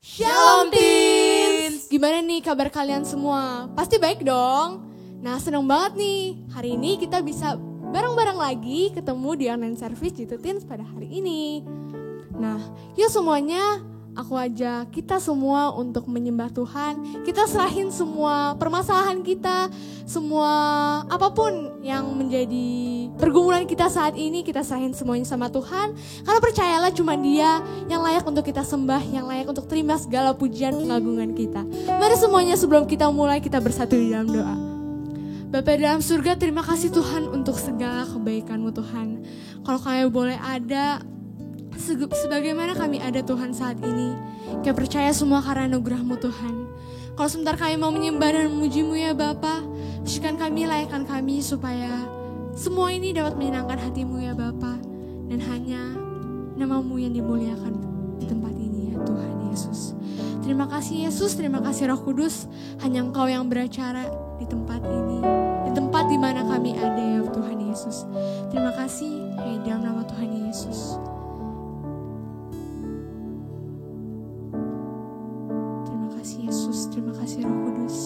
Shalom Teens! Gimana nih kabar kalian semua? Pasti baik dong? Nah, seneng banget nih. Hari ini kita bisa bareng-bareng lagi ketemu di online service Jitu Teens pada hari ini. Nah, yuk semuanya aku ajak kita semua untuk menyembah Tuhan. Kita serahin semua permasalahan kita, semua apapun yang menjadi pergumulan kita saat ini, kita serahin semuanya sama Tuhan. Karena percayalah cuma Dia yang layak untuk kita sembah, yang layak untuk terima segala pujian pengagungan kita. Mari semuanya sebelum kita mulai, kita bersatu di dalam doa. Bapa dalam surga, terima kasih Tuhan untuk segala kebaikan-Mu Tuhan. Kalau kami boleh ada sebagaimana kami ada Tuhan saat ini, kami percaya semua karena anugerah-Mu Tuhan. Kalau sebentar kami mau menyembah dan memuji-Mu ya Bapa, sucikan kami, layakkan kami supaya semua ini dapat menyenangkan hati-Mu ya Bapa. Dan hanya nama-Mu yang dimuliakan di tempat ini ya Tuhan Yesus. Terima kasih Yesus, terima kasih Roh Kudus. Hanya Engkau yang beracara di tempat ini, di tempat di mana kami ada ya Tuhan Yesus. Terima kasih, dalam nama Tuhan Yesus. Yesus, terima kasih Roh Kudus.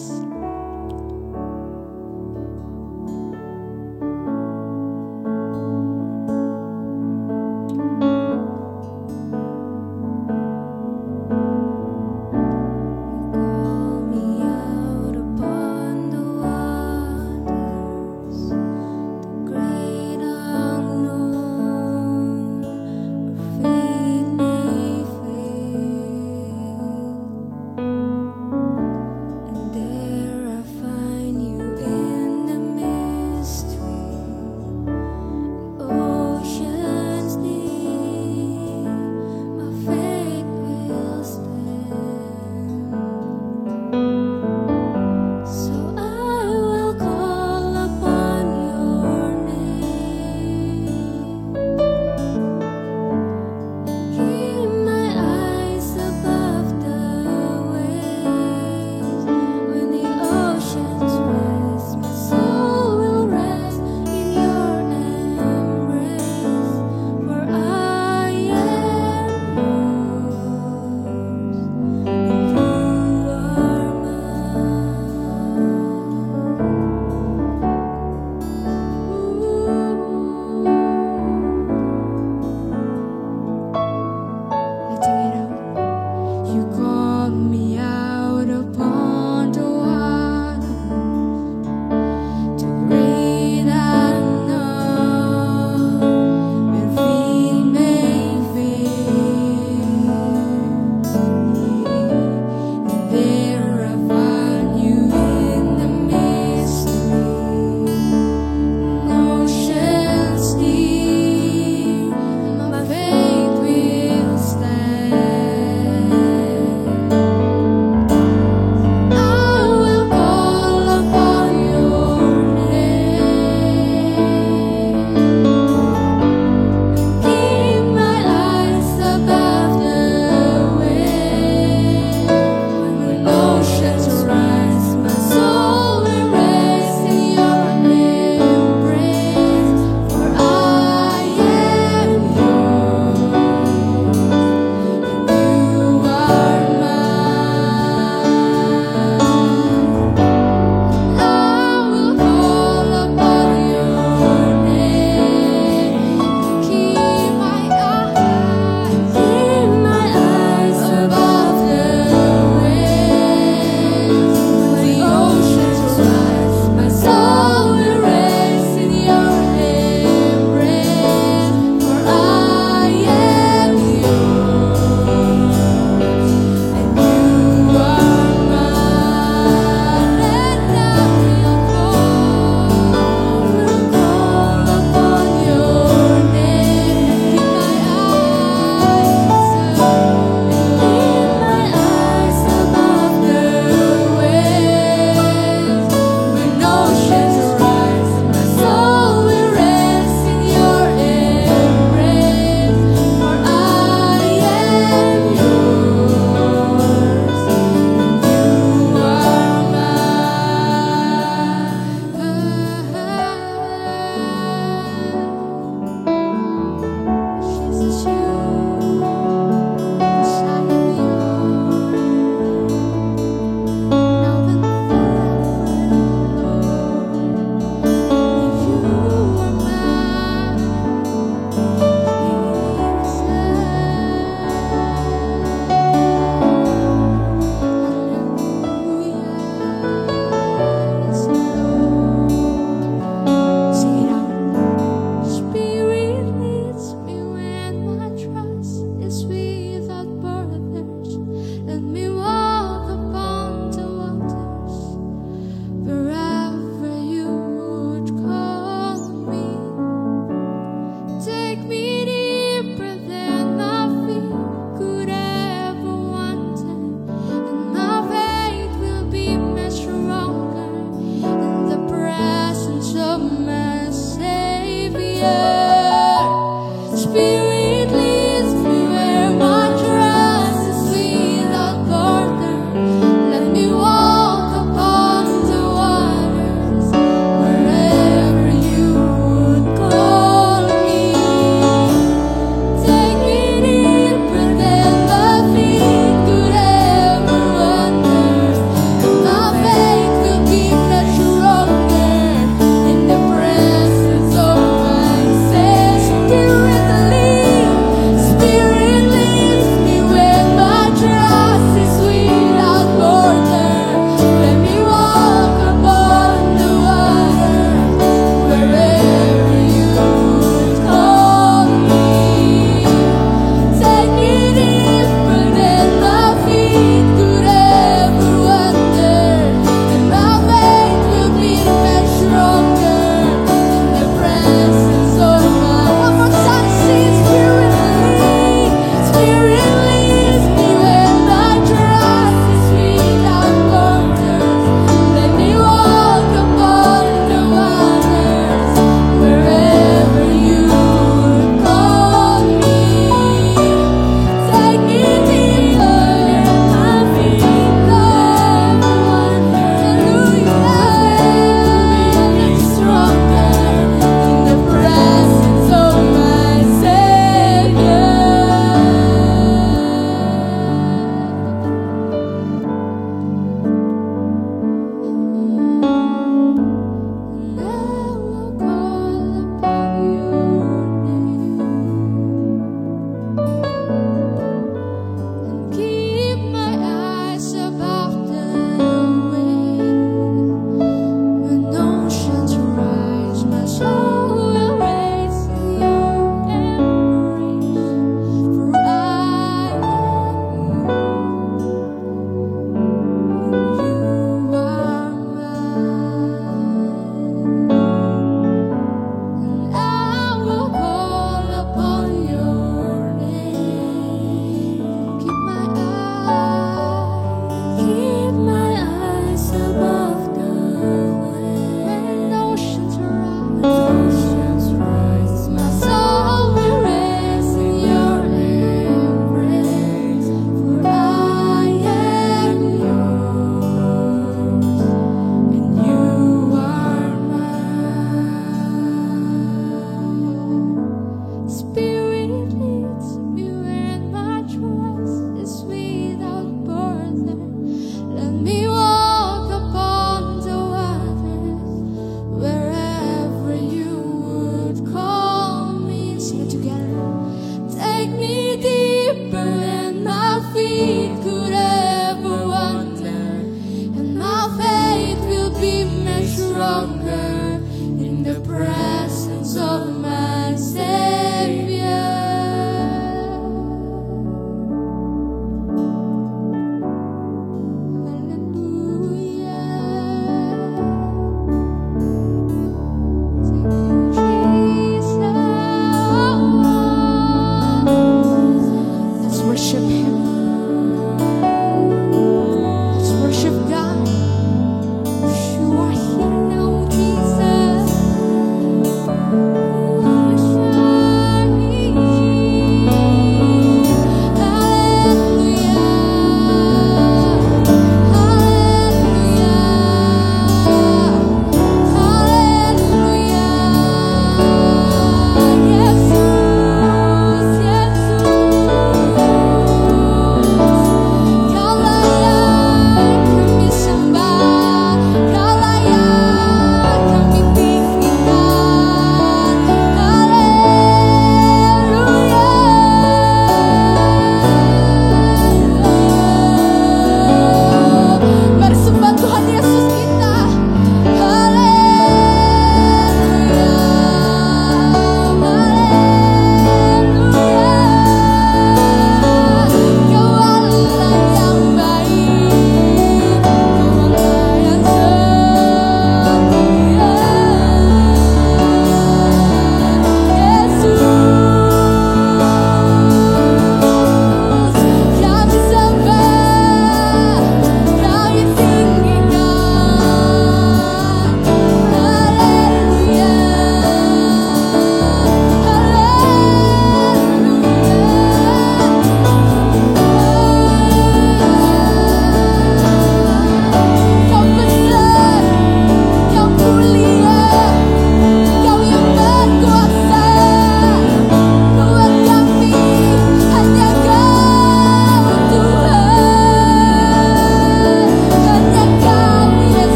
There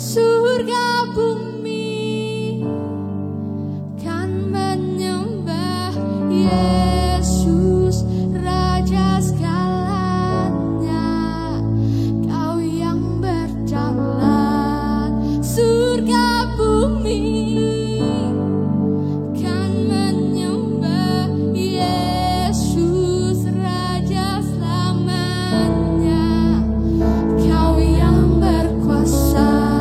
surga bumi kan menyembah Yesus Raja segalanya. Kau yang berdaulat, surga bumi kan menyembah Yesus Raja selamanya. Kau yang berkuasa,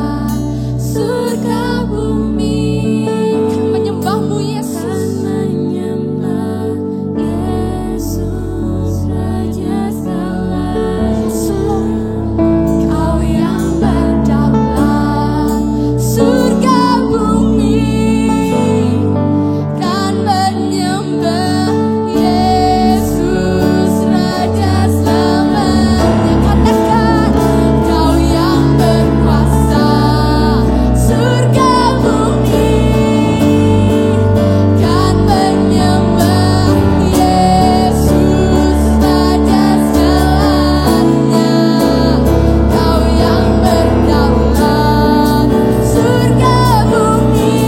surga bumi kan menyembahmu Yesus, menyembah Yesus Raja selamanya. Kau yang berdaulat, surga bumi kan menyembah Yesus Raja selamanya. Katakan, Kau yang berkuasa, surga bumi kan menyembah Yesus Raja segalanya. Kau yang berdaulat, surga bumi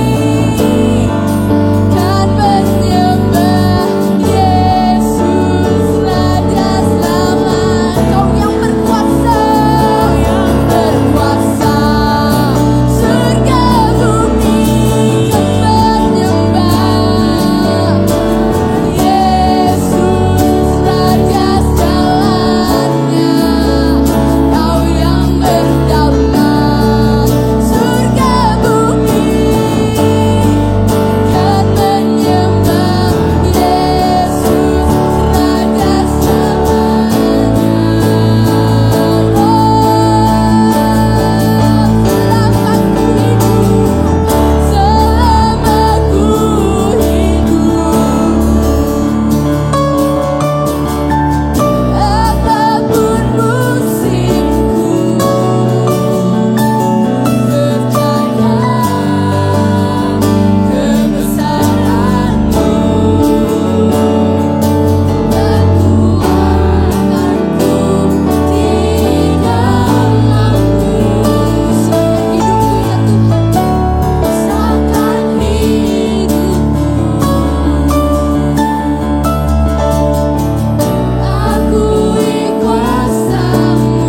kan menyembah Yesus Raja selamanya. Kau yang berkuasa, surga bumi kan menyembah Yesus Raja segalanya. Kau yang berdaulat, surga bumi kan menyembah Yesus Raja apapun musimku, percaya kebesaran-Mu, kekuatanku di dalam-Mu. Rasakan hidupku ya Tuhan, akui kuasa-Mu,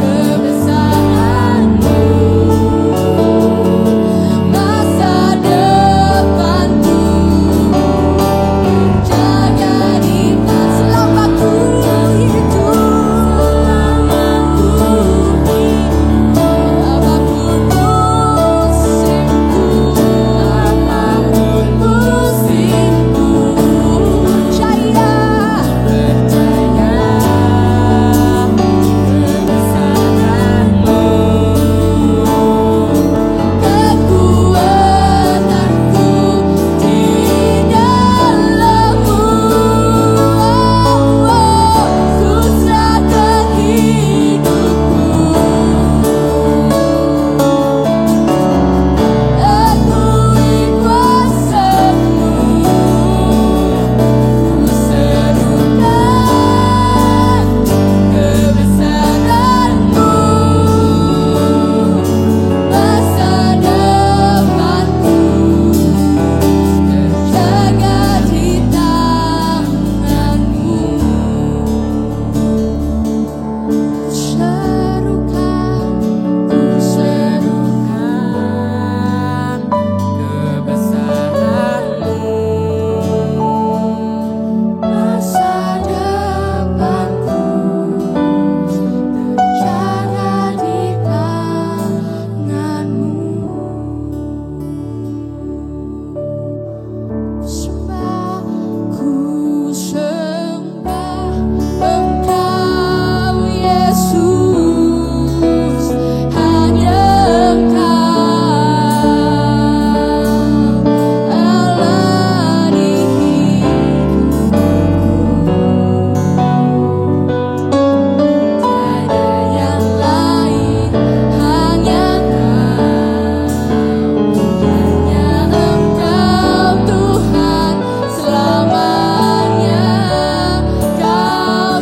kebesaran-Mu. Masa depanku terjaga di selamaku hidup, apapun musimku, percaya kebesaran-Mu, kekuatanku di dalam-Mu. Ku serahkan hidupku, akui kuasa-Mu, ku serukan kebesaran-Mu. Masa depanku terjaga di tangan-Mu. Ku serukan kebesaran-Mu. Masa depanku terjaga di tangan-Mu. Ku sembah Engkau Yesus, hanya Engkau Allah di hidupku. Tiada yang lain, hanya Engkau Tuhan selamanya. Kau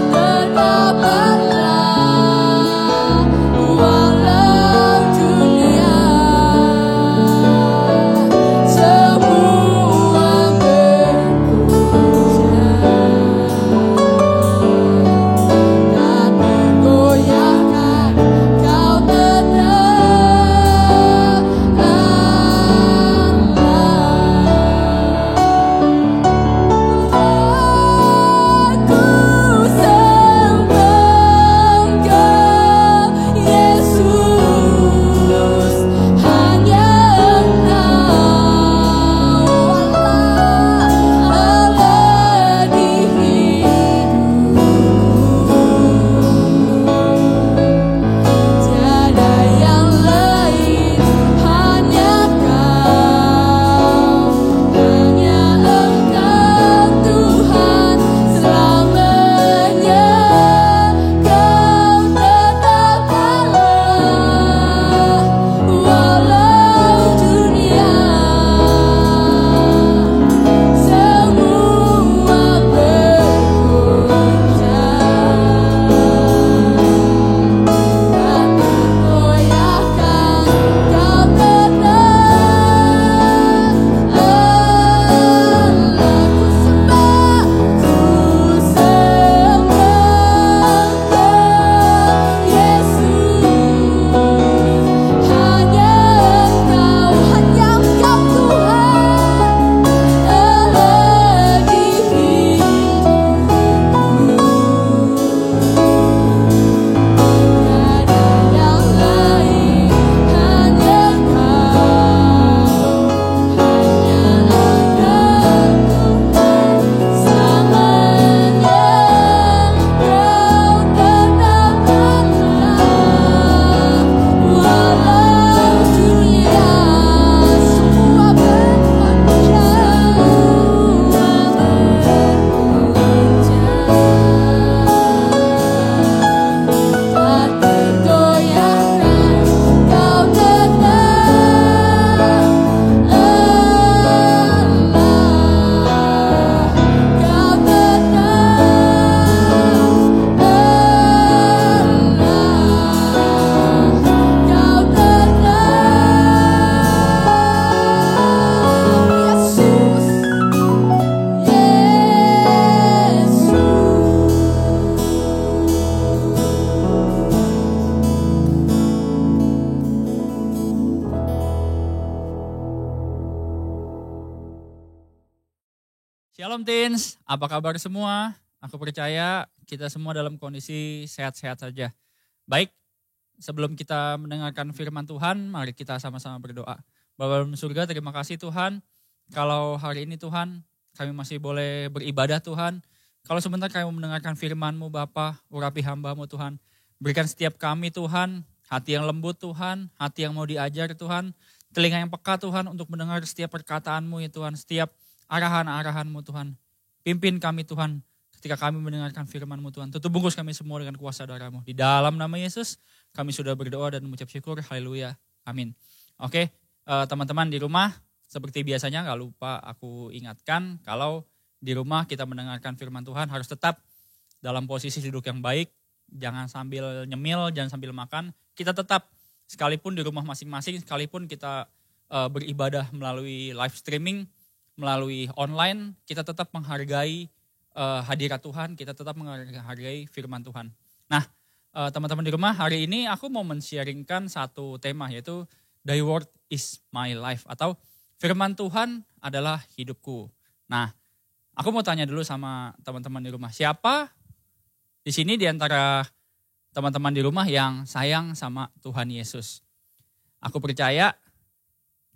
Salam Teens, apa kabar semua? Aku percaya kita semua dalam kondisi sehat-sehat saja. Baik, sebelum kita mendengarkan firman Tuhan, mari kita sama-sama berdoa. Bapa dalam surga, terima kasih Tuhan. Kalau hari ini Tuhan, kami masih boleh beribadah Tuhan. Kalau sebentar kami mendengarkan firman-Mu Bapa, urapi hamba-Mu Tuhan. Berikan setiap kami Tuhan, hati yang lembut Tuhan, hati yang mau diajar Tuhan. Telinga yang peka Tuhan untuk mendengar setiap perkataan-Mu ya Tuhan, setiap arahan-arahan-Mu Tuhan. Pimpin kami Tuhan ketika kami mendengarkan firman-Mu Tuhan. Tutup bungkus kami semua dengan kuasa darah-Mu. Di dalam nama Yesus kami sudah berdoa dan mengucap syukur. Haleluya. Amin. Oke, teman-teman di rumah seperti biasanya gak lupa aku ingatkan kalau di rumah kita mendengarkan firman Tuhan harus tetap dalam posisi duduk yang baik. Jangan sambil nyemil, jangan sambil makan. Kita tetap sekalipun di rumah masing-masing, sekalipun kita beribadah melalui live streaming, melalui online, kita tetap menghargai hadirat Tuhan, kita tetap menghargai firman Tuhan. Nah, teman-teman di rumah, hari ini aku mau men-sharingkan satu tema yaitu Thy word is my life atau firman Tuhan adalah hidupku. Nah, aku mau tanya dulu sama teman-teman di rumah, siapa di sini di antara teman-teman di rumah yang sayang sama Tuhan Yesus? Aku percaya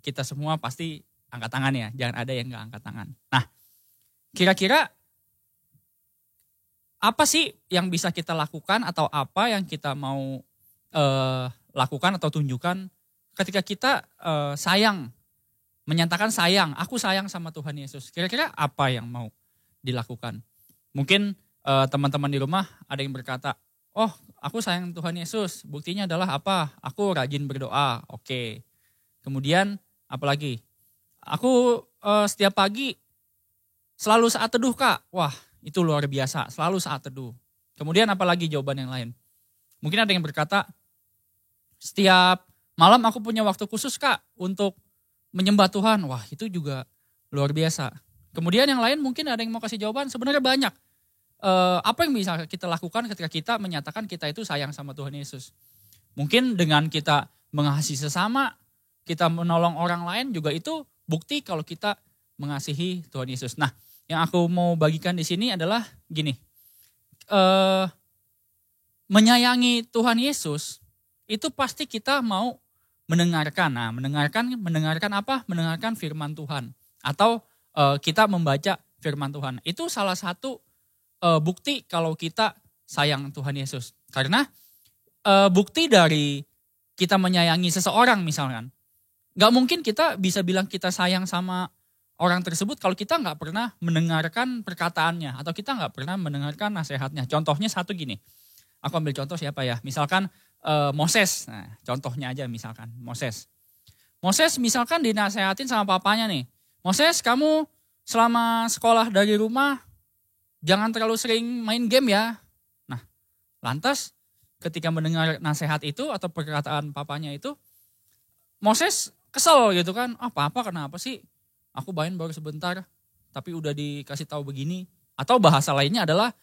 kita semua pasti angkat tangan ya, jangan ada yang gak angkat tangan. Nah, kira-kira apa sih yang bisa kita lakukan atau apa yang kita mau lakukan atau tunjukkan ketika kita sayang, menyatakan sayang, aku sayang sama Tuhan Yesus. Kira-kira apa yang mau dilakukan? Mungkin teman-teman di rumah ada yang berkata, oh aku sayang Tuhan Yesus, buktinya adalah apa? Aku rajin berdoa, oke. Kemudian apa lagi? Aku setiap pagi selalu saat teduh Kak. Wah itu luar biasa, selalu saat teduh. Kemudian apalagi jawaban yang lain? Mungkin ada yang berkata, setiap malam aku punya waktu khusus Kak untuk menyembah Tuhan. Wah itu juga luar biasa. Kemudian yang lain mungkin ada yang mau kasih jawaban, sebenarnya banyak. Apa yang bisa kita lakukan ketika kita menyatakan kita itu sayang sama Tuhan Yesus? Mungkin dengan kita mengasihi sesama, kita menolong orang lain juga itu bukti kalau kita mengasihi Tuhan Yesus. Nah, yang aku mau bagikan di sini adalah gini, menyayangi Tuhan Yesus itu pasti kita mau mendengarkan. Nah, mendengarkan apa? Mendengarkan firman Tuhan atau kita membaca firman Tuhan. Itu salah satu bukti kalau kita sayang Tuhan Yesus. Karena bukti dari kita menyayangi seseorang misalkan, gak mungkin kita bisa bilang kita sayang sama orang tersebut kalau kita gak pernah mendengarkan perkataannya atau kita gak pernah mendengarkan nasihatnya. Contohnya satu gini, aku ambil contoh siapa ya, misalkan Moses, nah contohnya aja misalkan Moses. Moses misalkan dinasehatin sama papanya nih, Moses kamu selama sekolah dari rumah jangan terlalu sering main game ya. Nah lantas ketika mendengar nasihat itu atau perkataan papanya itu, Moses kesel gitu kan, apa-apa kenapa sih aku main baru sebentar tapi udah dikasih tahu begini. Atau bahasa lainnya adalah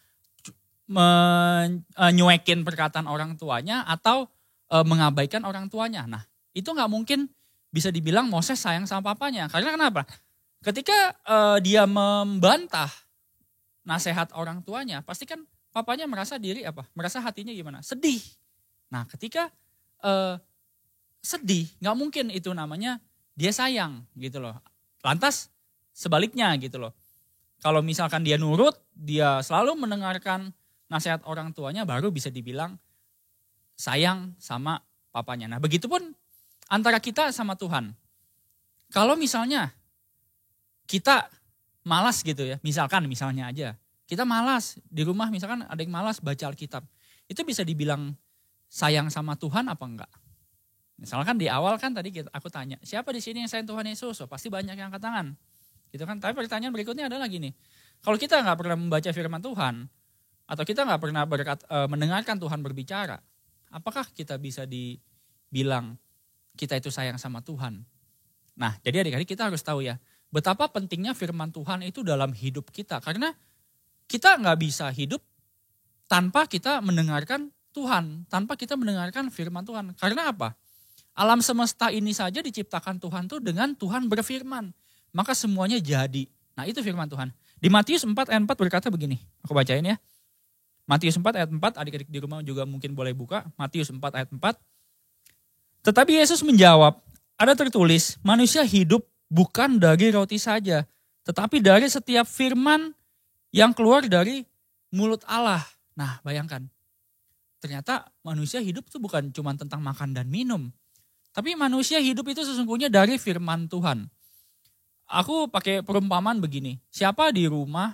menyuekin perkataan orang tuanya atau mengabaikan orang tuanya. Nah itu gak mungkin bisa dibilang Moses sayang sama papanya. Karena kenapa? Ketika dia membantah nasihat orang tuanya, pasti kan papanya merasa diri apa? Merasa hatinya gimana? Sedih. Nah ketika sedih, gak mungkin itu namanya dia sayang gitu loh. Lantas sebaliknya gitu loh. Kalau misalkan dia nurut, dia selalu mendengarkan nasihat orang tuanya, baru bisa dibilang sayang sama papanya. Nah begitupun antara kita sama Tuhan. Kalau misalnya kita malas gitu ya, misalnya aja. Kita malas di rumah, misalkan ada yang malas baca Alkitab. Itu bisa dibilang sayang sama Tuhan apa enggak? Misalkan di awal kan tadi aku tanya, siapa di sini yang sayang Tuhan Yesus? Oh, pasti banyak yang angkat tangan. Gitu kan? Tapi pertanyaan berikutnya adalah gini, kalau kita nggak pernah membaca firman Tuhan, atau kita nggak pernah mendengarkan Tuhan berbicara, apakah kita bisa dibilang kita itu sayang sama Tuhan? Nah, jadi adik-adik kita harus tahu ya, betapa pentingnya firman Tuhan itu dalam hidup kita. Karena kita nggak bisa hidup tanpa kita mendengarkan Tuhan, tanpa kita mendengarkan firman Tuhan. Karena apa? Alam semesta ini saja diciptakan Tuhan tuh dengan Tuhan berfirman. Maka semuanya jadi. Nah itu firman Tuhan. Di Matius 4 ayat 4 berkata begini, aku bacain ya. Matius 4 ayat 4, adik-adik di rumah juga mungkin boleh buka. Matius 4 ayat 4. Tetapi Yesus menjawab, ada tertulis, manusia hidup bukan dari roti saja, tetapi dari setiap firman yang keluar dari mulut Allah. Nah, bayangkan. Ternyata manusia hidup itu bukan cuma tentang makan dan minum. Tapi manusia hidup itu sesungguhnya dari firman Tuhan. Aku pakai perumpamaan begini. Siapa di rumah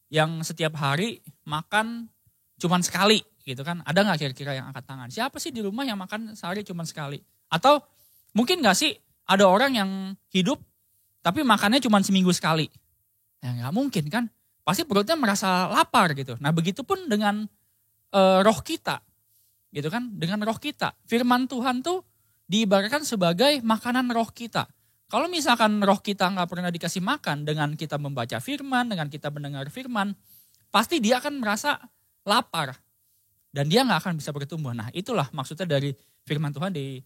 yang setiap hari makan cuma sekali gitu kan? Ada gak kira-kira yang angkat tangan? Siapa sih di rumah yang makan sehari cuma sekali? Atau mungkin gak sih ada orang yang hidup tapi makannya cuma seminggu sekali? Ya gak mungkin kan? Pasti perutnya merasa lapar gitu. Nah begitupun dengan roh kita, gitu kan? Dengan roh kita, firman Tuhan tuh diibaratkan sebagai makanan roh kita. Kalau misalkan roh kita nggak pernah dikasih makan dengan kita membaca firman, dengan kita mendengar firman, pasti dia akan merasa lapar dan dia nggak akan bisa bertumbuh. Nah itulah maksudnya dari firman Tuhan di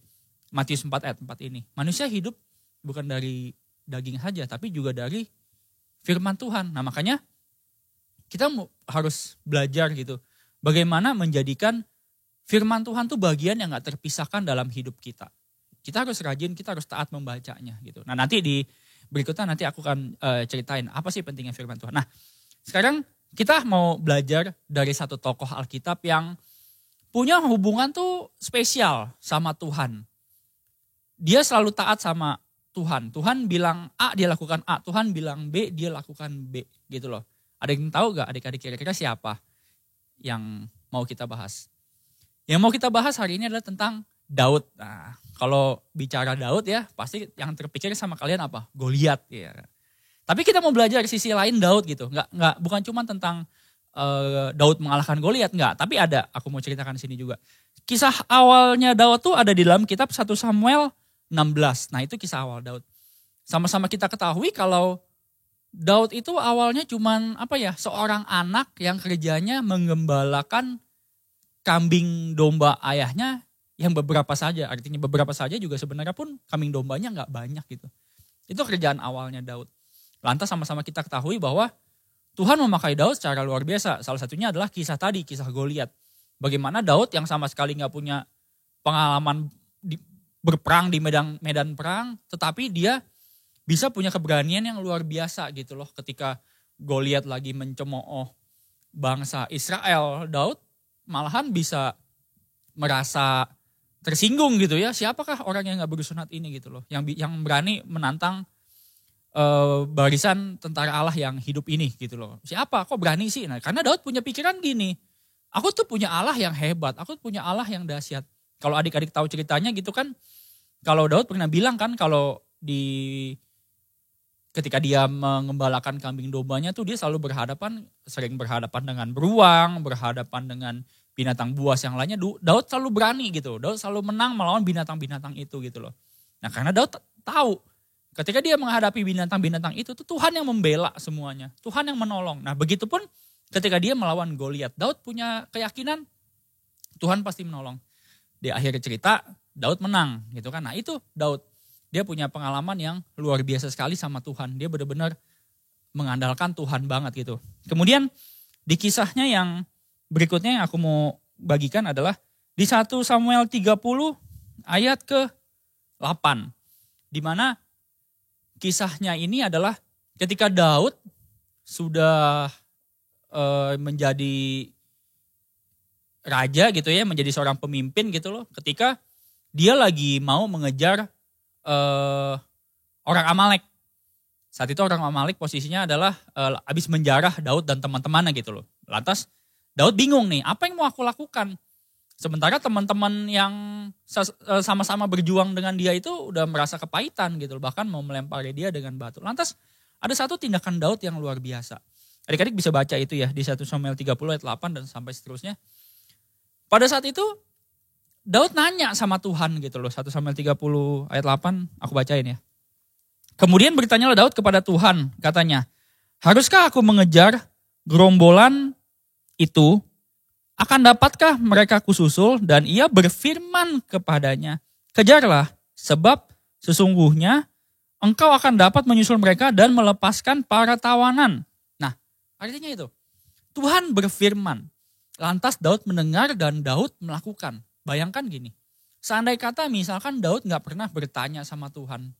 Matius 4 ayat 4 ini. Manusia hidup bukan dari daging saja, tapi juga dari firman Tuhan. Nah makanya kita harus belajar gitu. Bagaimana menjadikan firman Tuhan tuh bagian yang gak terpisahkan dalam hidup kita. Kita harus rajin, kita harus taat membacanya gitu. Nah nanti di berikutnya nanti aku akan ceritain apa sih pentingnya firman Tuhan. Nah sekarang kita mau belajar dari satu tokoh Alkitab yang punya hubungan tuh spesial sama Tuhan. Dia selalu taat sama Tuhan. Tuhan bilang A, dia lakukan A. Tuhan bilang B, dia lakukan B gitu loh. Ada yang tahu gak adik-adik kira-kira siapa yang mau kita bahas? Yang mau kita bahas hari ini adalah tentang Daud. Nah, kalau bicara Daud ya pasti yang terpikir sama kalian apa? Goliat ya. Tapi kita mau belajar sisi lain Daud gitu. Bukan cuma tentang Daud mengalahkan Goliat, enggak. Tapi ada, aku mau ceritakan di sini juga. Kisah awalnya Daud tuh ada di dalam kitab 1 Samuel 16. Nah itu kisah awal Daud. Sama-sama kita ketahui kalau Daud itu awalnya cuman seorang anak yang kerjanya menggembalakan kambing domba ayahnya yang beberapa saja. Artinya beberapa saja juga sebenarnya pun kambing dombanya gak banyak gitu. Itu kerjaan awalnya Daud. Lantas sama-sama kita ketahui bahwa Tuhan memakai Daud secara luar biasa. Salah satunya adalah kisah tadi, kisah Goliat. Bagaimana Daud yang sama sekali gak punya pengalaman berperang di medan perang, tetapi dia bisa punya keberanian yang luar biasa gitu loh. Ketika Goliat lagi mencemooh bangsa Israel, Daud malahan bisa merasa tersinggung gitu ya. Siapakah orang yang gak bersunat ini gitu loh. Yang berani menantang barisan tentara Allah yang hidup ini gitu loh. Siapa? Kok berani sih? Nah, karena Daud punya pikiran gini. Aku tuh punya Allah yang hebat. Aku punya Allah yang dahsyat. Kalau adik-adik tahu ceritanya gitu kan. Kalau Daud pernah bilang kan kalau ketika dia mengembalakan kambing dombanya tuh dia selalu sering berhadapan dengan beruang, berhadapan dengan binatang buas yang lainnya. Daud selalu berani gitu. Daud selalu menang melawan binatang-binatang itu gitu loh. Nah karena Daud tahu ketika dia menghadapi binatang-binatang itu tuh Tuhan yang membela semuanya. Tuhan yang menolong. Nah begitupun ketika dia melawan Goliat. Daud punya keyakinan Tuhan pasti menolong. Di akhir cerita Daud menang gitu kan. Nah itu Daud. Dia punya pengalaman yang luar biasa sekali sama Tuhan. Dia benar-benar mengandalkan Tuhan banget gitu. Kemudian di kisahnya yang berikutnya yang aku mau bagikan adalah di 1 Samuel 30 ayat ke-8. Di mana kisahnya ini adalah ketika Daud sudah menjadi raja gitu ya, menjadi seorang pemimpin gitu loh. Ketika dia lagi mau mengejar orang Amalek. Saat itu orang Amalek posisinya adalah habis menjarah Daud dan teman-temannya gitu loh. Lantas Daud bingung nih, apa yang mau aku lakukan? Sementara teman-teman yang sama-sama berjuang dengan dia itu udah merasa kepahitan gitu loh. Bahkan mau melempari dia dengan batu. Lantas ada satu tindakan Daud yang luar biasa. Adik-adik bisa baca itu ya di 1 Samuel 30 ayat 8 dan sampai seterusnya. Pada saat itu Daud nanya sama Tuhan gitu loh. 1 Samuel 30 ayat 8 aku bacain ya. Kemudian bertanyalah Daud kepada Tuhan, katanya, haruskah aku mengejar gerombolan itu? Akan dapatkah mereka kususul? Dan ia berfirman kepadanya, kejarlah, sebab sesungguhnya engkau akan dapat menyusul mereka dan melepaskan para tawanan. Nah, Artinya itu, Tuhan berfirman. Lantas Daud mendengar dan Daud melakukan. Bayangkan gini, seandai kata misalkan Daud gak pernah bertanya sama Tuhan.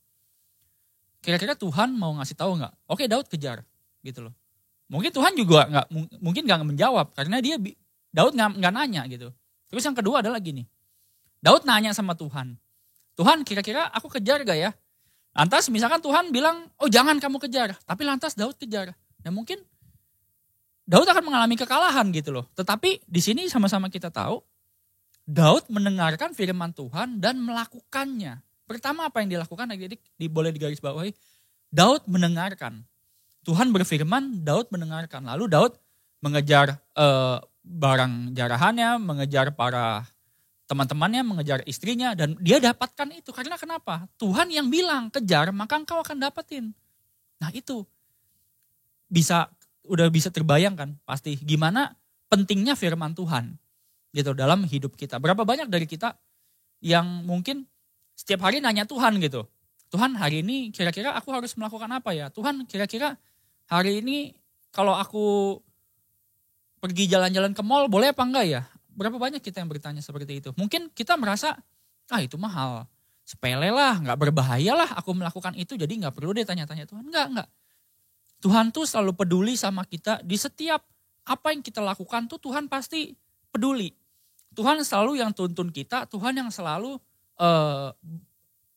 Kira-kira Tuhan mau ngasih tahu gak? Oke, Daud kejar gitu loh. Mungkin Tuhan juga mungkin gak menjawab karena Daud gak nanya gitu. Terus yang kedua adalah gini, Daud nanya sama Tuhan. Tuhan, kira-kira aku kejar gak ya? Lantas misalkan Tuhan bilang, oh jangan kamu kejar. Tapi lantas Daud kejar. Ya mungkin Daud akan mengalami kekalahan gitu loh. Tetapi di sini sama-sama kita tahu, Daud mendengarkan firman Tuhan dan melakukannya. Pertama apa yang dilakukan, jadi boleh digarisbawahi, Daud mendengarkan. Tuhan berfirman, Daud mendengarkan. Lalu Daud mengejar barang jarahannya, mengejar para teman-temannya, mengejar istrinya, dan dia dapatkan itu. Karena kenapa? Tuhan yang bilang kejar, maka engkau akan dapetin. Nah itu udah bisa terbayangkan pasti gimana pentingnya firman Tuhan gitu dalam hidup kita. Berapa banyak dari kita yang mungkin setiap hari nanya Tuhan gitu. Tuhan, hari ini kira-kira aku harus melakukan apa ya? Tuhan, kira-kira hari ini kalau aku pergi jalan-jalan ke mall boleh apa enggak ya? Berapa banyak kita yang bertanya seperti itu? Mungkin kita merasa, itu mahal, sepele lah, gak berbahaya lah aku melakukan itu, jadi gak perlu deh tanya-tanya Tuhan. Enggak. Tuhan tuh selalu peduli sama kita, di setiap apa yang kita lakukan tuh Tuhan pasti peduli. Tuhan selalu yang tuntun kita, Tuhan yang selalu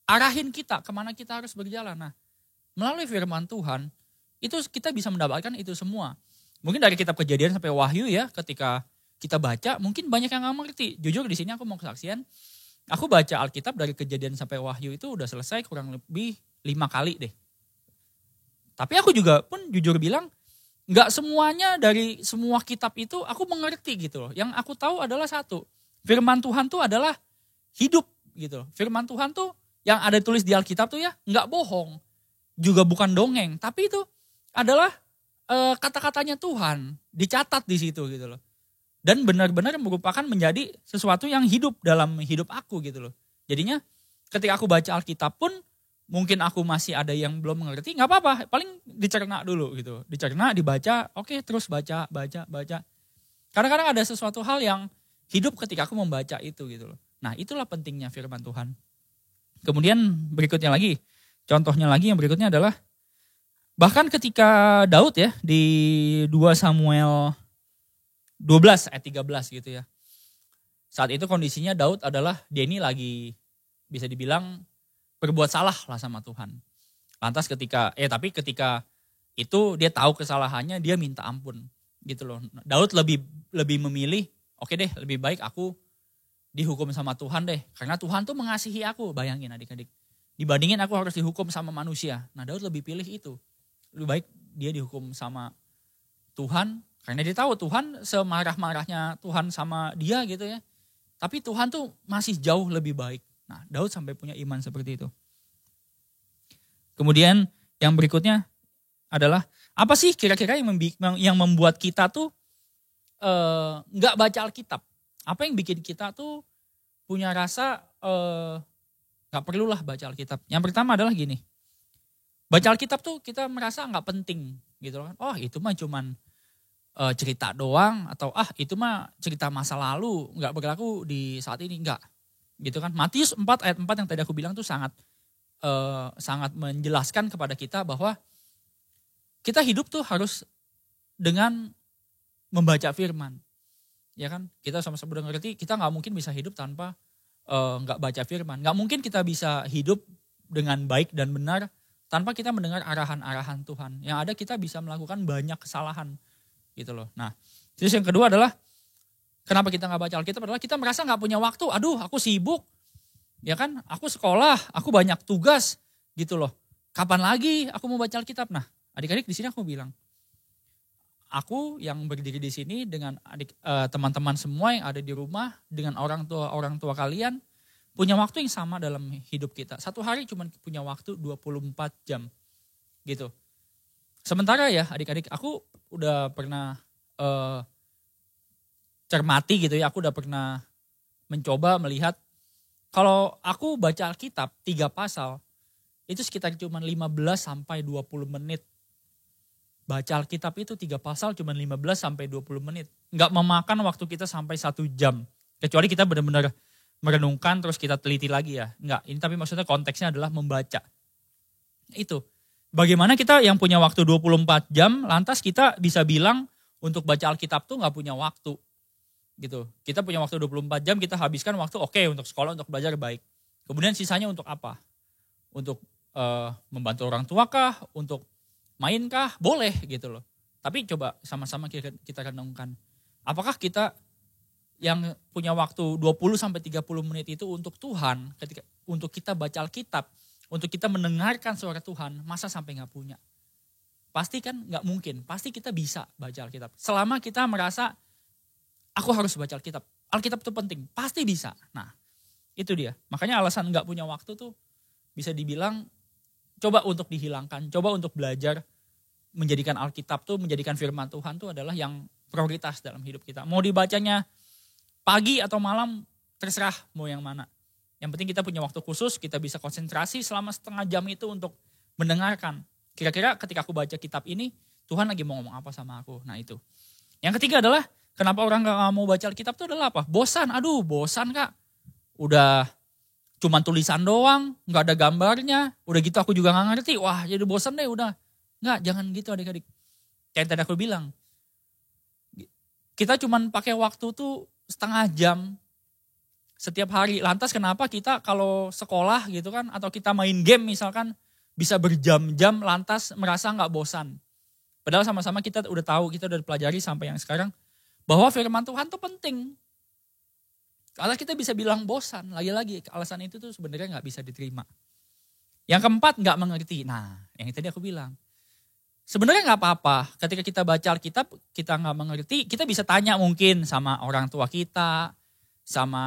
arahin kita kemana kita harus berjalan. Nah, melalui firman Tuhan, itu kita bisa mendapatkan itu semua. Mungkin dari kitab Kejadian sampai Wahyu ya, ketika kita baca, mungkin banyak yang gak mengerti. Jujur di sini aku mau kesaksian, aku baca Alkitab dari Kejadian sampai Wahyu itu udah selesai kurang lebih 5 kali deh. Tapi aku juga pun jujur bilang, gak semuanya dari semua kitab itu aku mengerti gitu loh. Yang aku tahu adalah satu, firman Tuhan tuh adalah hidup gitu loh. Firman Tuhan tuh yang ada tulis di Alkitab tuh ya gak bohong. Juga bukan dongeng, tapi itu adalah kata-katanya Tuhan dicatat di situ gitu loh. Dan benar-benar merupakan menjadi sesuatu yang hidup dalam hidup aku gitu loh. Jadinya ketika aku baca Alkitab pun mungkin aku masih ada yang belum mengerti, gak apa-apa, paling dicerna dulu gitu. Dicerna, dibaca, oke terus baca. Kadang-kadang ada sesuatu hal yang hidup ketika aku membaca itu gitu loh. Nah itulah pentingnya firman Tuhan. Kemudian berikutnya lagi, contohnya lagi yang berikutnya adalah bahkan ketika Daud ya di 2 Samuel 12 ayat 13 gitu ya. Saat itu kondisinya Daud adalah dia ini lagi bisa dibilang berbuat salah lah sama Tuhan. Lantas ketika itu dia tahu kesalahannya, dia minta ampun gitu loh. Daud lebih memilih, oke deh lebih baik aku dihukum sama Tuhan deh. Karena Tuhan tuh mengasihi aku, bayangin adik-adik. Dibandingin aku harus dihukum sama manusia. Nah Daud lebih pilih itu. Lebih baik dia dihukum sama Tuhan. Karena dia tahu Tuhan semarah-marahnya Tuhan sama dia gitu ya. Tapi Tuhan tuh masih jauh lebih baik. Nah Daud sampai punya iman seperti itu. Kemudian yang berikutnya adalah apa sih kira-kira yang membuat kita tuh nggak baca Alkitab? Apa yang bikin kita tuh punya rasa nggak perlulah baca Alkitab? Yang pertama adalah gini, baca Alkitab tuh kita merasa nggak penting gitu kan? Oh itu mah cuman cerita doang, atau itu mah cerita masa lalu, nggak berlaku di saat ini, nggak gitu kan? Matius 4 ayat 4 yang tadi aku bilang tuh sangat menjelaskan kepada kita bahwa kita hidup tuh harus dengan membaca firman. Ya kan, kita sama-sama udah ngerti, kita nggak mungkin bisa hidup tanpa nggak baca firman. Nggak mungkin kita bisa hidup dengan baik dan benar tanpa kita mendengar arahan-arahan Tuhan. Yang ada kita bisa melakukan banyak kesalahan gitu loh. Nah, terus yang kedua adalah kenapa kita nggak baca Alkitab adalah kita merasa nggak punya waktu. Aduh, aku sibuk, ya kan? Aku sekolah, aku banyak tugas gitu loh. Kapan lagi aku mau baca Alkitab? Nah, adik-adik di sini aku bilang, aku yang berdiri di sini dengan teman-teman semua yang ada di rumah, dengan orang tua kalian, punya waktu yang sama dalam hidup kita. Satu hari cuma punya waktu 24 jam gitu. Sementara ya adik-adik, aku udah pernah cermati gitu ya, aku udah pernah mencoba melihat kalau aku baca Alkitab 3 pasal, itu sekitar cuma 15 sampai 20 menit. baca Alkitab itu 3 pasal cuma 15 sampai 20 menit. Nggak memakan waktu kita sampai 1 jam. Kecuali kita benar-benar merenungkan terus kita teliti lagi ya. Enggak, ini tapi maksudnya konteksnya adalah membaca. Itu. Bagaimana kita yang punya waktu 24 jam, lantas kita bisa bilang untuk baca Alkitab tuh nggak punya waktu. Gitu. Kita punya waktu 24 jam, kita habiskan waktu untuk sekolah, untuk belajar baik. Kemudian sisanya untuk apa? Untuk membantu orang tua kah? Untuk main kah? Boleh gitu loh. Tapi coba sama-sama kita renungkan. Apakah kita yang punya waktu 20-30 menit itu untuk Tuhan, untuk kita baca Alkitab, untuk kita mendengarkan suara Tuhan, masa sampai gak punya? Pasti kan gak mungkin, pasti kita bisa baca Alkitab. Selama kita merasa, aku harus baca Alkitab. Alkitab itu penting, pasti bisa. Nah, itu dia. Makanya alasan gak punya waktu tuh bisa dibilang, coba untuk dihilangkan, coba untuk belajar menjadikan Alkitab tuh, menjadikan firman Tuhan tuh adalah yang prioritas dalam hidup kita. Mau dibacanya pagi atau malam, terserah mau yang mana. Yang penting kita punya waktu khusus, kita bisa konsentrasi selama setengah jam itu untuk mendengarkan. Kira-kira ketika aku baca kitab ini, Tuhan lagi mau ngomong apa sama aku. Nah itu. Yang ketiga adalah, kenapa orang gak mau baca kitab itu adalah apa? Bosan, bosan Kak. Udah cuman tulisan doang, gak ada gambarnya. Udah gitu aku juga gak ngerti, wah jadi bosan deh udah. Enggak, jangan gitu adik-adik. Kayak tadi aku bilang, kita cuman pakai waktu tuh setengah jam setiap hari. Lantas kenapa kita kalau sekolah gitu kan, atau kita main game misalkan, bisa berjam-jam lantas merasa gak bosan. Padahal sama-sama kita udah tahu, kita udah pelajari sampai yang sekarang, bahwa firman Tuhan tuh penting. Kalau kita bisa bilang bosan, lagi-lagi alasan itu tuh sebenarnya gak bisa diterima. Yang keempat, gak mengerti. Nah, yang tadi aku bilang. Sebenarnya gak apa-apa, ketika kita baca Alkitab, kita gak mengerti, kita bisa tanya mungkin sama orang tua kita, sama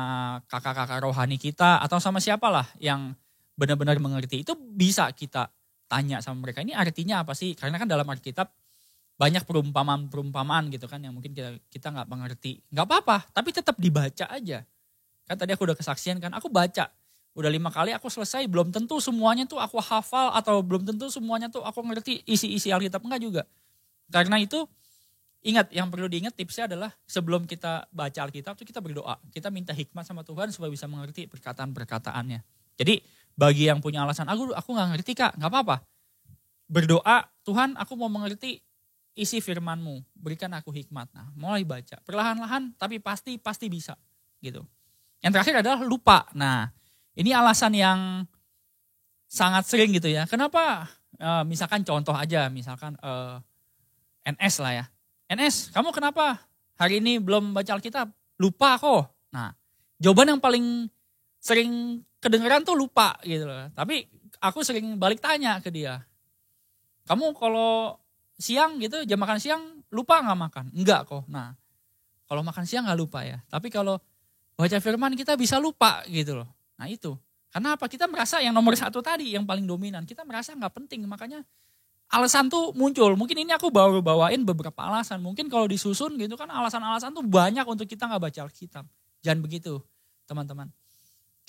kakak-kakak rohani kita, atau sama siapalah yang benar-benar mengerti. Itu bisa kita tanya sama mereka, ini artinya apa sih? Karena kan dalam Alkitab banyak perumpamaan-perumpamaan gitu kan, yang mungkin kita gak mengerti. Gak apa-apa, tapi tetap dibaca aja. Kan tadi aku udah kesaksian kan, aku baca. Udah 5 kali aku selesai, belum tentu semuanya tuh aku hafal atau belum tentu semuanya tuh aku ngerti isi-isi Alkitab, enggak juga. Karena itu ingat, yang perlu diingat tipsnya adalah sebelum kita baca Alkitab tuh kita berdoa. Kita minta hikmat sama Tuhan supaya bisa mengerti perkataan-perkataannya. Jadi bagi yang punya alasan, aku gak ngerti Kak, gak apa-apa. Berdoa, Tuhan aku mau mengerti isi firman-Mu, berikan aku hikmat. Nah, mulai baca, perlahan-lahan tapi pasti bisa gitu. Yang terakhir adalah lupa. Nah, ini alasan yang sangat sering gitu ya. Kenapa? Misalkan contoh aja, misalkan NS lah ya. NS, kamu kenapa hari ini belum baca Alkitab? Lupa kok. Nah, jawaban yang paling sering kedengeran tuh lupa gitu loh. Tapi aku sering balik tanya ke dia. Kamu kalau siang gitu, jam makan siang lupa gak makan? Enggak kok. Nah, kalau makan siang gak lupa ya. Tapi kalau baca firman kita bisa lupa gitu loh. Nah itu, karena apa? Kita merasa yang nomor 1 tadi, yang paling dominan. Kita merasa gak penting, makanya alasan tuh muncul. Mungkin ini aku baru bawain beberapa alasan. Mungkin kalau disusun gitu kan alasan-alasan tuh banyak untuk kita gak baca Alkitab. Jangan begitu teman-teman.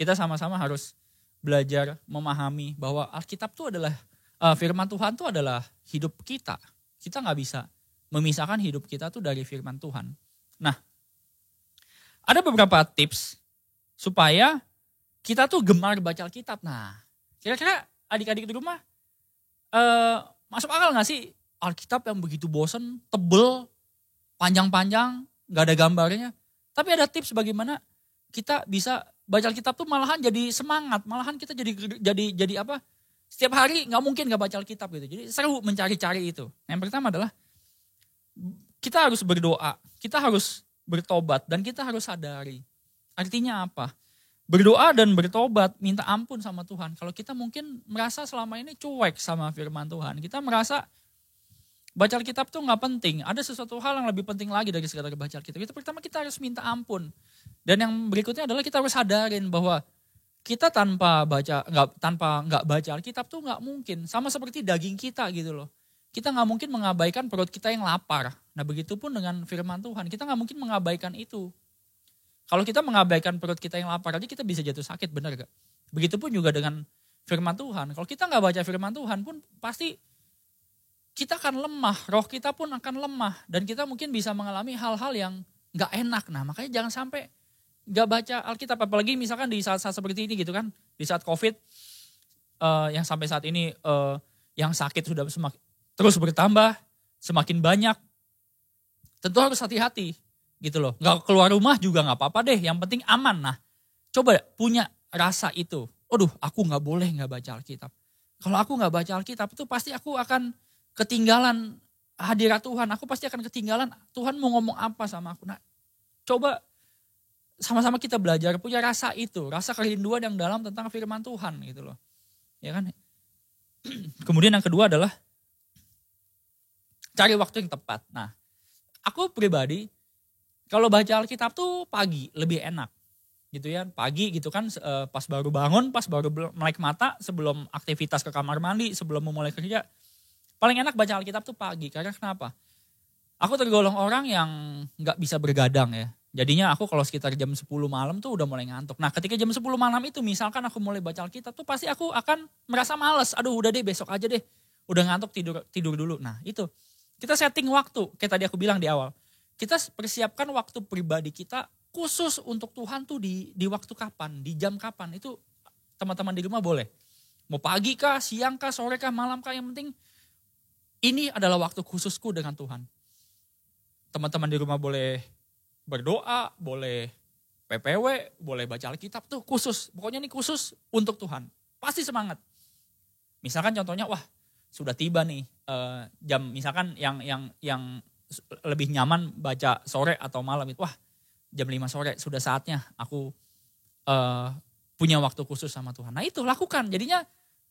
Kita sama-sama harus belajar memahami bahwa Alkitab tuh adalah, firman Tuhan tuh adalah hidup kita. Kita gak bisa memisahkan hidup kita tuh dari firman Tuhan. Nah, ada beberapa tips supaya kita tuh gemar baca Alkitab. Nah, kira-kira adik-adik di rumah masuk akal gak sih Alkitab yang begitu bosen, tebel, panjang-panjang, gak ada gambarnya. Tapi ada tips bagaimana kita bisa baca Alkitab tuh malahan jadi semangat, malahan kita jadi apa? Setiap hari gak mungkin gak baca Alkitab gitu. Jadi seru mencari-cari itu. Yang pertama adalah kita harus berdoa, kita harus bertobat, dan kita harus sadari. Artinya apa? Berdoa dan bertobat, minta ampun sama Tuhan. Kalau kita mungkin merasa selama ini cuek sama firman Tuhan. Kita merasa baca Alkitab tuh gak penting. Ada sesuatu hal yang lebih penting lagi dari sekadar baca Alkitab. Itu pertama kita harus minta ampun. Dan yang berikutnya adalah kita harus sadarin bahwa kita tanpa nggak baca Alkitab tuh gak mungkin. Sama seperti daging kita gitu loh. Kita gak mungkin mengabaikan perut kita yang lapar. Nah begitupun dengan firman Tuhan. Kita gak mungkin mengabaikan itu. Kalau kita mengabaikan perut kita yang lapar aja kita bisa jatuh sakit, benar gak? Begitupun juga dengan firman Tuhan. Kalau kita gak baca firman Tuhan pun pasti kita akan lemah, roh kita pun akan lemah. Dan kita mungkin bisa mengalami hal-hal yang gak enak. Nah makanya jangan sampai gak baca Alkitab. Apalagi misalkan di saat-saat seperti ini gitu kan. Di saat COVID yang sampai saat ini yang sakit sudah terus bertambah, semakin banyak. Tentu harus hati-hati gitu loh. Gak keluar rumah juga gak apa-apa deh, yang penting aman. Nah coba punya rasa itu. Aduh aku gak boleh gak baca Alkitab. Kalau aku gak baca Alkitab itu pasti aku akan ketinggalan hadirat Tuhan. Aku pasti akan ketinggalan Tuhan mau ngomong apa sama aku. Nah coba sama-sama kita belajar punya rasa itu. Rasa kerinduan yang dalam tentang firman Tuhan gitu loh. Ya kan? Kemudian yang kedua adalah cari waktu yang tepat. Nah aku pribadi kalau baca Alkitab tuh pagi lebih enak. Gitu ya, pagi gitu kan pas baru bangun, pas baru melek mata, sebelum aktivitas ke kamar mandi, sebelum memulai kerja. Paling enak baca Alkitab tuh pagi, karena kenapa? Aku tergolong orang yang gak bisa bergadang ya. Jadinya aku kalau sekitar jam 10 malam tuh udah mulai ngantuk. Nah ketika jam 10 malam itu misalkan aku mulai baca Alkitab tuh pasti aku akan merasa males. Aduh udah deh besok aja deh, udah ngantuk tidur dulu. Nah itu, kita setting waktu, kayak tadi aku bilang di awal. Kita persiapkan waktu pribadi kita khusus untuk Tuhan tuh di waktu kapan, di jam kapan. Itu teman-teman di rumah boleh. Mau pagi kah, siang kah, sore kah, malam kah, yang penting ini adalah waktu khususku dengan Tuhan. Teman-teman di rumah boleh berdoa, boleh PPW, boleh baca Alkitab tuh khusus. Pokoknya ini khusus untuk Tuhan. Pasti semangat. Misalkan contohnya, wah sudah tiba nih jam misalkan yang lebih nyaman baca sore atau malam itu. Wah jam 5 sore sudah saatnya aku punya waktu khusus sama Tuhan. Nah itu lakukan, jadinya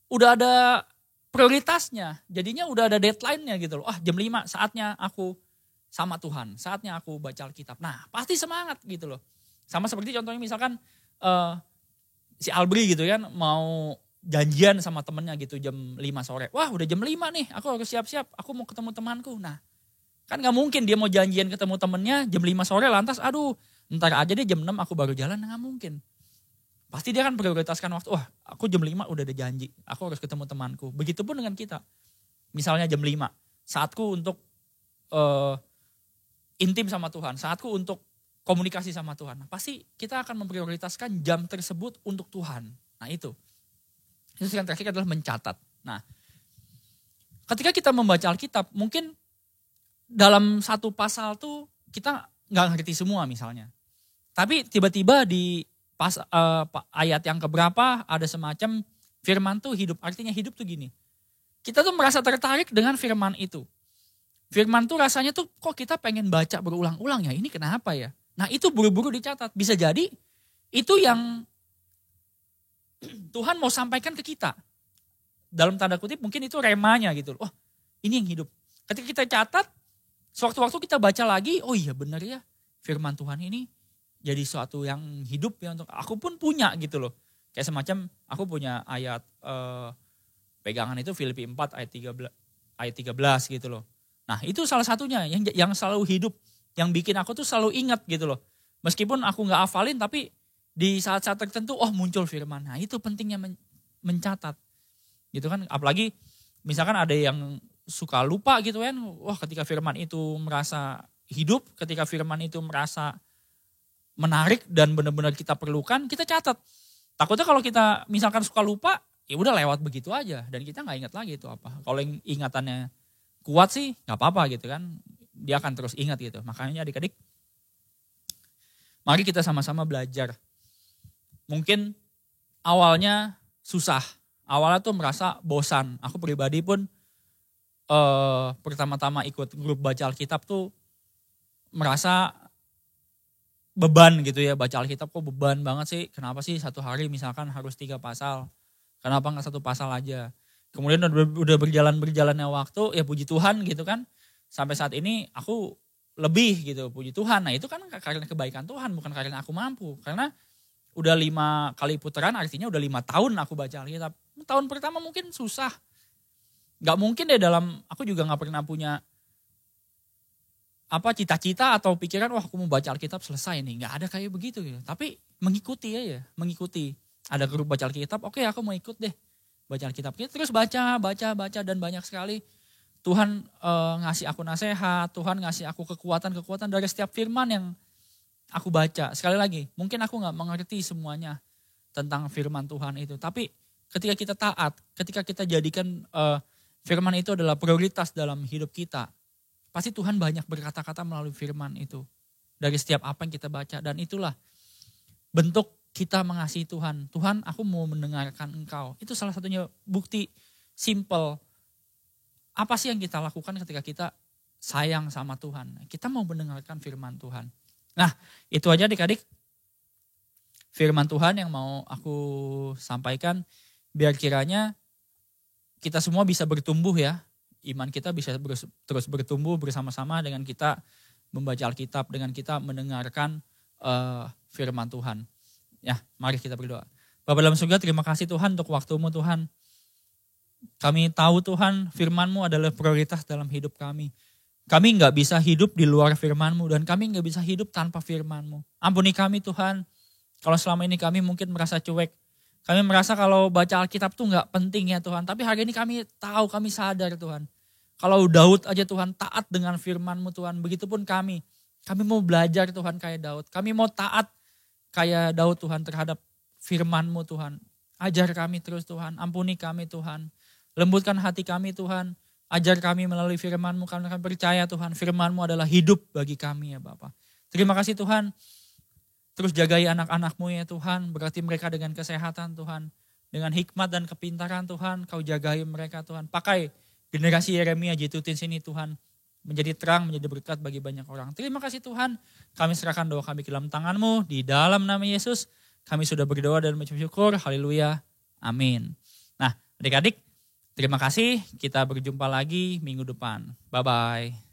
udah ada prioritasnya, jadinya udah ada deadline-nya gitu loh. Jam 5 saatnya aku sama Tuhan, saatnya aku baca Alkitab. Nah pasti semangat gitu loh. Sama seperti contohnya misalkan si Albri gitu kan mau janjian sama temennya gitu jam 5 sore. Wah udah jam 5 nih, aku harus siap-siap, aku mau ketemu temanku. Nah kan gak mungkin dia mau janjian ketemu temennya jam 5 sore lantas aduh ntar aja deh jam 6 aku baru jalan, gak mungkin. Pasti dia akan prioritaskan waktu, wah aku jam 5 udah ada janji, aku harus ketemu temanku. Begitupun dengan kita. Misalnya jam 5, saatku untuk intim sama Tuhan, saatku untuk komunikasi sama Tuhan. Nah, pasti kita akan memprioritaskan jam tersebut untuk Tuhan. Nah itu. Itu yang terakhir adalah mencatat. Nah ketika kita membaca Alkitab mungkin dalam satu pasal tuh kita nggak ngerti semua misalnya. Tapi tiba-tiba di ayat yang keberapa ada semacam firman tuh hidup. Artinya hidup tuh gini. Kita tuh merasa tertarik dengan firman itu. Firman tuh rasanya tuh kok kita pengen baca berulang-ulang ya. Ini kenapa ya? Nah itu buru-buru dicatat. Bisa jadi itu yang Tuhan mau sampaikan ke kita. Dalam tanda kutip mungkin itu remanya gitu. Oh ini yang hidup. Ketika kita catat, sewaktu-waktu kita baca lagi, oh iya benar ya firman Tuhan ini jadi suatu yang hidup ya untuk aku pun punya gitu loh. Kayak semacam aku punya ayat pegangan itu Filipi 4 ayat 13 gitu loh. Nah itu salah satunya yang selalu hidup, yang bikin aku tuh selalu ingat gitu loh. Meskipun aku gak hafalin tapi di saat-saat tertentu muncul firman. Nah itu pentingnya mencatat gitu kan. Apalagi misalkan ada yang suka lupa gitu kan. Wah ketika firman itu merasa hidup, ketika firman itu merasa menarik dan benar-benar kita perlukan, kita catat. Takutnya kalau kita misalkan suka lupa, ya udah lewat begitu aja. Dan kita gak ingat lagi itu apa. Kalau yang ingatannya kuat sih gak apa-apa gitu kan. Dia akan terus ingat gitu. Makanya adik-adik, mari kita sama-sama belajar. Mungkin awalnya susah. Awalnya tuh merasa bosan. Aku pribadi pun pertama-tama ikut grup baca Alkitab tuh merasa beban gitu ya. Baca Alkitab kok beban banget sih. Kenapa sih satu hari misalkan harus 3 pasal. Kenapa gak 1 pasal aja. Kemudian udah berjalannya waktu ya puji Tuhan gitu kan. Sampai saat ini aku lebih gitu puji Tuhan. Nah itu kan karena kebaikan Tuhan bukan karena aku mampu. Karena udah 5 kali putaran artinya udah 5 tahun aku baca Alkitab. Tahun pertama mungkin susah. Gak mungkin deh aku juga gak pernah punya cita-cita atau pikiran wah aku mau baca Alkitab selesai nih. Gak ada kayak begitu ya. Tapi mengikuti aja, mengikuti. Ada grup baca Alkitab, oke aku mau ikut deh baca Alkitab. Kita terus baca dan banyak sekali. Tuhan ngasih aku nasihat, Tuhan ngasih aku kekuatan-kekuatan dari setiap firman yang aku baca. Sekali lagi, mungkin aku gak mengerti semuanya tentang firman Tuhan itu. Tapi ketika kita taat, ketika kita jadikan firman itu adalah prioritas dalam hidup kita, pasti Tuhan banyak berkata-kata melalui firman itu. Dari setiap apa yang kita baca. Dan itulah bentuk kita mengasihi Tuhan. Tuhan, aku mau mendengarkan Engkau. Itu salah satunya bukti simple. Apa sih yang kita lakukan ketika kita sayang sama Tuhan? Kita mau mendengarkan firman Tuhan. Nah, itu aja adik-adik firman Tuhan yang mau aku sampaikan. Biar kiranya kita semua bisa bertumbuh ya. Iman kita bisa terus bertumbuh bersama-sama dengan kita membaca Alkitab, dengan kita mendengarkan firman Tuhan. Ya, mari kita berdoa. Bapa dalam surga, terima kasih Tuhan untuk waktu-Mu Tuhan. Kami tahu Tuhan firman-Mu adalah prioritas dalam hidup kami. Kami gak bisa hidup di luar firman-Mu dan kami gak bisa hidup tanpa firman-Mu. Ampuni kami Tuhan, kalau selama ini kami mungkin merasa cuek. Kami merasa kalau baca Alkitab tuh gak penting ya Tuhan. Tapi hari ini kami tahu, kami sadar Tuhan. Kalau Daud aja Tuhan taat dengan firman-Mu Tuhan. Begitupun kami. Kami mau belajar Tuhan kayak Daud. Kami mau taat kayak Daud Tuhan terhadap firman-Mu Tuhan. Ajar kami terus Tuhan. Ampuni kami Tuhan. Lembutkan hati kami Tuhan. Ajar kami melalui firman-Mu, kami akan percaya Tuhan, firman-Mu adalah hidup bagi kami ya Bapa. Terima kasih Tuhan, terus jagai anak-anak-Mu ya Tuhan, berarti mereka dengan kesehatan Tuhan, dengan hikmat dan kepintaran Tuhan, Kau jagai mereka Tuhan. Pakai generasi Yeremia Jitutin sini Tuhan, menjadi terang, menjadi berkat bagi banyak orang. Terima kasih Tuhan, kami serahkan doa kami ke dalam tangan-Mu, di dalam nama Yesus, kami sudah berdoa dan mengucap syukur, haleluya, amin. Nah adik-adik, terima kasih, kita berjumpa lagi minggu depan. Bye-bye.